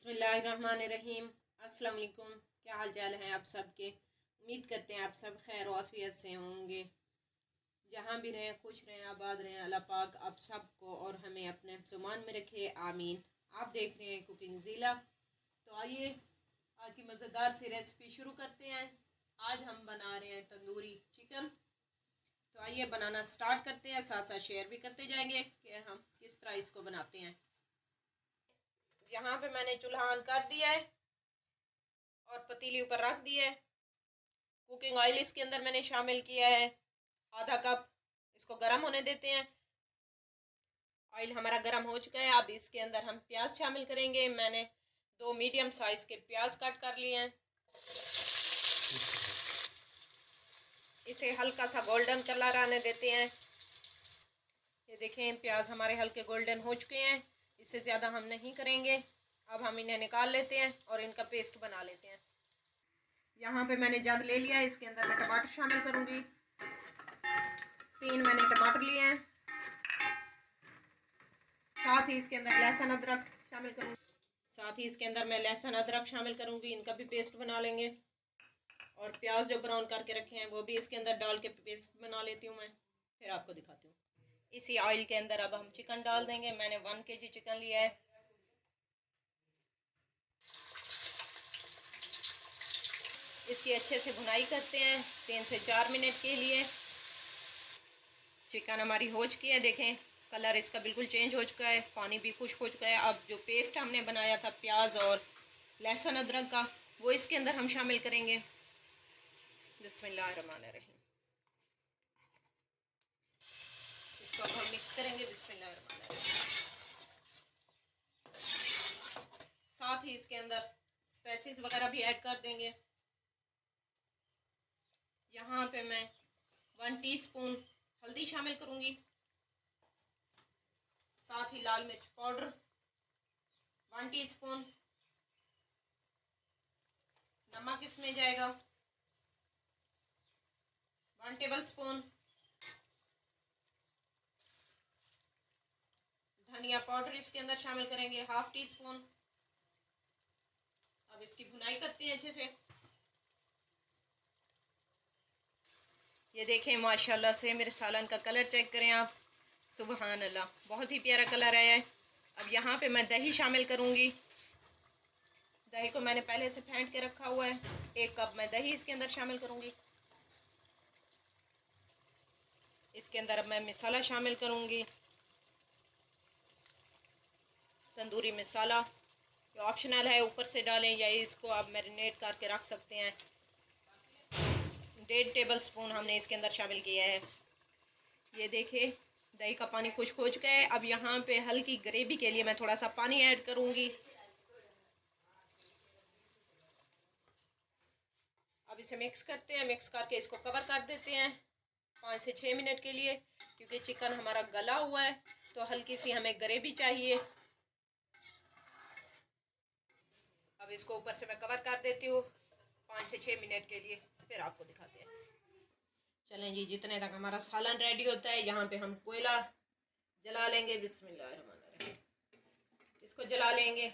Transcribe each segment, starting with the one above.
बिस्मिल्लाहिर्रहमानिर्रहीम। अस्सलाम वालेकुम। क्या हाल चाल है आप सबके। उम्मीद करते हैं आप सब खैर आफियत से होंगे। जहाँ भी रहें खुश रहें आबाद रहें। अल्लाह पाक आप सबको और हमें अपने जुमान में रखे, आमीन। आप देख रहे हैं कुकिंग ज़िला। तो आइए आज की मज़ेदार सी रेसिपी शुरू करते हैं। आज हम बना रहे हैं तंदूरी चिकन। तो आइए बनाना स्टार्ट करते हैं, साथ साथ शेयर भी करते जाएंगे कि हम किस तरह इसको बनाते हैं। यहाँ पे मैंने चूल्हा ऑन कर दिया है और पतीली ऊपर रख दी है। कुकिंग ऑयल इसके अंदर मैंने शामिल किया है आधा कप। इसको गर्म होने देते हैं। ऑयल हमारा गर्म हो चुका है। अब इसके अंदर हम प्याज शामिल करेंगे। मैंने 2 मीडियम साइज के प्याज कट कर लिए हैं। इसे हल्का सा गोल्डन कलर आने देते हैं। ये देखें प्याज हमारे हल्के गोल्डन हो चुके हैं। इससे ज़्यादा हम नहीं करेंगे। अब हम इन्हें निकाल लेते हैं और इनका पेस्ट बना लेते हैं। यहाँ पे मैंने जग ले लिया है। इसके अंदर मैं टमाटर शामिल करूँगी। 3 मैंने टमाटर लिए हैं। साथ ही इसके अंदर लहसुन अदरक शामिल करूँगी। इनका भी पेस्ट बना लेंगे। और प्याज जो ब्राउन करके रखे हैं वो भी इसके अंदर डाल के पेस्ट बना लेती हूँ मैं। फिर आपको दिखाती हूँ। इसी ऑयल के अंदर अब हम चिकन डाल देंगे। मैंने 1 kg चिकन लिया है। इसकी अच्छे से भुनाई करते हैं 3 से 4 मिनट के लिए। चिकन हमारी हो चुकी है। देखें कलर इसका बिल्कुल चेंज हो चुका है, पानी भी खुश्क हो चुका है। अब जो पेस्ट हमने बनाया था प्याज और लहसुन अदरक का, वो इसके अंदर हम शामिल करेंगे। बिस्मिल्लाहिर्रहमानिर्रहीम। इसको अब हम मिक्स करेंगे। बिस्मिल्लाहिर्रहमानिर्रहीम। साथ ही इसके अंदर स्पाइसेस वगैरह भी ऐड कर देंगे। यहाँ पे मैं 1 टीस्पून हल्दी शामिल करूँगी। साथ ही लाल मिर्च पाउडर 1 टीस्पून। नमक इसमें जाएगा 1 टेबल स्पून। धनिया पाउडर इसके अंदर शामिल करेंगे 1/2 टीस्पून। अब इसकी भुनाई करते हैं अच्छे से। ये देखें माशाल्लाह से मेरे सालन का कलर चेक करें आप। सुबहान अल्लाह, बहुत ही प्यारा कलर आया है। अब यहाँ पे मैं दही शामिल करूँगी। दही को मैंने पहले से फेंट के रखा हुआ है। 1 कप मैं दही इसके अंदर शामिल करूँगी। इसके अंदर अब मैं मसाला शामिल करूँगी। तंदूरी मसाला जो ऑप्शनल है, ऊपर से डालें या इसको आप मैरिनेट करके रख सकते हैं। 1.5 टेबल स्पून हमने इसके अंदर शामिल किया है। ये देखिए दही का पानी खुश्क हो चुका है। अब यहाँ पे हल्की ग्रेवी के लिए मैं थोड़ा सा पानी ऐड करूँगी। अब इसे मिक्स करते हैं। मिक्स करके इसको कवर कर देते हैं 5 से 6 मिनट के लिए, क्योंकि चिकन हमारा गला हुआ है तो हल्की सी हमें ग्रेवी चाहिए। अब इसको ऊपर से मैं कवर कर देती हूँ 5 से 6 मिनट के लिए। फिर आपको दिखाते हैं। चलें जी, जितने तक हमारा सालन रेडी होता है यहाँ पे हम कोयला जला लेंगे। बिस्मिल्लाहिर्रहमानिर्रहीम। इसको जला लेंगे।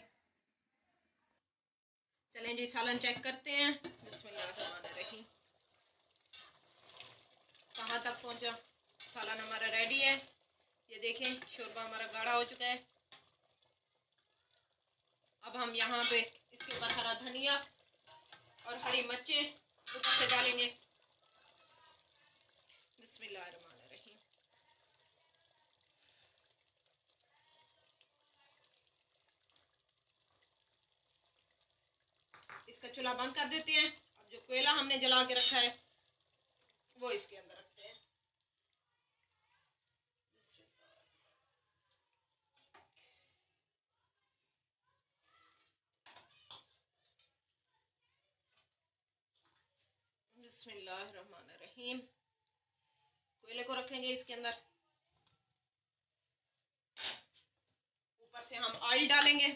चलें जी सालन चेक करते हैं। बिस्मिल्लाहिर्रहमानिर्रहीम। कहाँ तक पहुँचा। सालन हमारा रेडी है। ये देखें शोरबा हमारा गाढ़ा हो चुका है। अब हम यहाँ पे इसके ऊपर हरा धनिया और हरी मिर्चें ऊपर से डालेंगे। बिस्मिल्लाहिर्रहमानिर्रहीम। इसका चूल्हा बंद कर देते हैं। अब जो कोयला हमने जला के रखा है वो इसके अंदर रखते हैं। बिस्मिल्लाहिर्रहमानिर्रहीम। कोयले को रखेंगे इसके अंदर। ऊपर से हम ऑयल डालेंगे।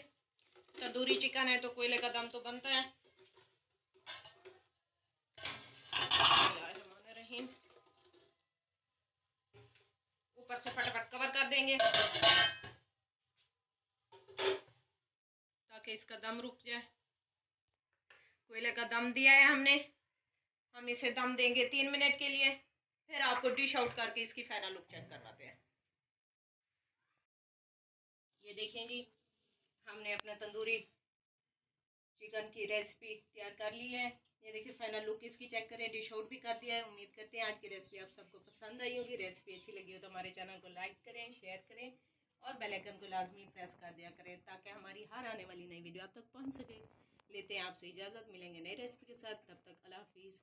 तंदूरी चिकन है तो कोयले का दम तो बनता है। बिस्मिल्लाहिर्रहमानिर्रहीम। ऊपर से फटाफट कवर कर देंगे ताकि इसका दम रुक जाए। कोयले का दम दिया है हमने, हम इसे दम देंगे 3 मिनट के लिए, फिर आपको डिश आउट करके इसकी फाइनल लुक चेक करवाते हैं। ये देखें जी, हमने अपना तंदूरी चिकन की रेसिपी तैयार कर ली है। ये देखिए फाइनल लुक इसकी चेक करें, डिश आउट भी कर दिया है। उम्मीद करते हैं आज की रेसिपी आप सबको पसंद आई होगी। रेसिपी अच्छी लगी हो तो हमारे चैनल को लाइक करें, शेयर करें और बेल आइकन को लाजमी प्रेस कर दिया करें ताकि हमारी हर आने वाली नई वीडियो आप तक पहुंच सके। लेते हैं आपसे इजाज़त, मिलेंगे नई रेसिपी के साथ, तब तक अल्लाह हाफिज़।